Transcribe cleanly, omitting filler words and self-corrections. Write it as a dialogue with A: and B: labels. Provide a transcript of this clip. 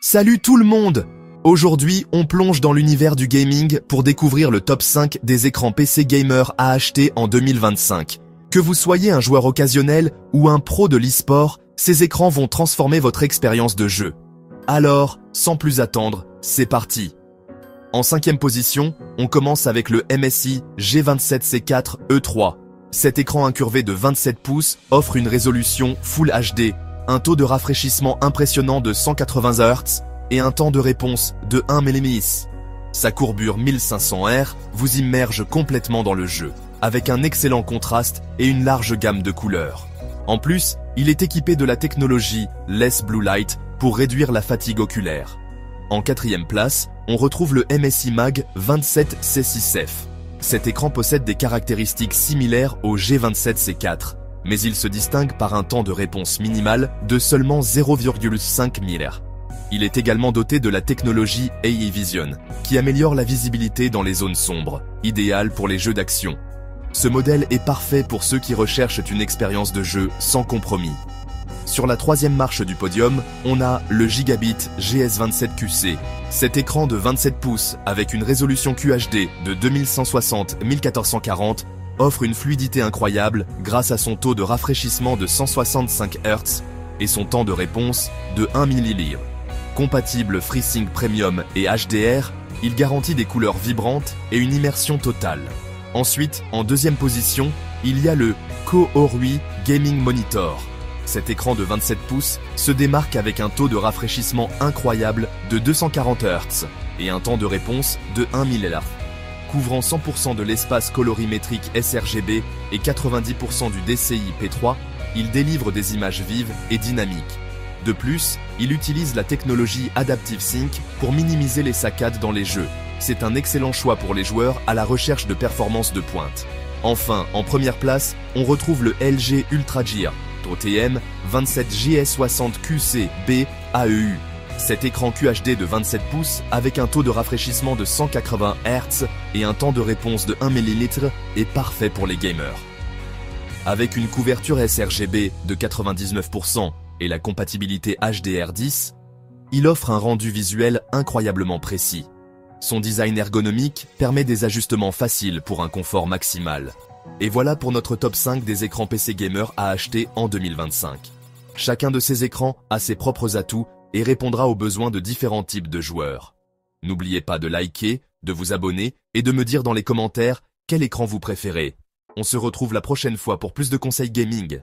A: Salut tout le monde! Aujourd'hui, on plonge dans l'univers du gaming pour découvrir le top 5 des écrans PC gamer à acheter en 2025. Que vous soyez un joueur occasionnel ou un pro de l'e-sport, ces écrans vont transformer votre expérience de jeu. Alors, sans plus attendre, c'est parti! En 5e position, on commence avec le MSI G27C4 E3. Cet écran incurvé de 27 pouces offre une résolution Full HD, un taux de rafraîchissement impressionnant de 180 Hz et un temps de réponse de 1 mm. Sa courbure 1500 R vous immerge complètement dans le jeu, avec un excellent contraste et une large gamme de couleurs. En plus, il est équipé de la technologie Less Blue Light pour réduire la fatigue oculaire. En 4e place, on retrouve le MSI Mag 27C6F. Cet écran possède des caractéristiques similaires au G27C4, mais il se distingue par un temps de réponse minimal de seulement 0,5 ms. Il est également doté de la technologie AI Vision, qui améliore la visibilité dans les zones sombres, idéale pour les jeux d'action. Ce modèle est parfait pour ceux qui recherchent une expérience de jeu sans compromis. Sur la 3e marche du podium, on a le Gigabit GS27QC. Cet écran de 27 pouces avec une résolution QHD de 2160-1440 offre une fluidité incroyable grâce à son taux de rafraîchissement de 165 Hz et son temps de réponse de 1 ml. Compatible FreeSync Premium et HDR, il garantit des couleurs vibrantes et une immersion totale. Ensuite, en 2e position, il y a le Koorui Gaming Monitor. Cet écran de 27 pouces se démarque avec un taux de rafraîchissement incroyable de 240 Hz et un temps de réponse de 1 ml. Couvrant 100% de l'espace colorimétrique sRGB et 90% du DCI P3, il délivre des images vives et dynamiques. De plus, il utilise la technologie Adaptive Sync pour minimiser les saccades dans les jeux. C'est un excellent choix pour les joueurs à la recherche de performances de pointe. Enfin, en première place, on retrouve le LG UltraGear OTM 27JS60QC-B AEU. Cet écran QHD de 27 pouces avec un taux de rafraîchissement de 180 Hz et un temps de réponse de 1 ml est parfait pour les gamers. Avec une couverture sRGB de 99% et la compatibilité HDR10, il offre un rendu visuel incroyablement précis. Son design ergonomique permet des ajustements faciles pour un confort maximal. Et voilà pour notre top 5 des écrans PC gamer à acheter en 2025. Chacun de ces écrans a ses propres atouts et répondra aux besoins de différents types de joueurs. N'oubliez pas de liker, de vous abonner et de me dire dans les commentaires quel écran vous préférez. On se retrouve la prochaine fois pour plus de conseils gaming.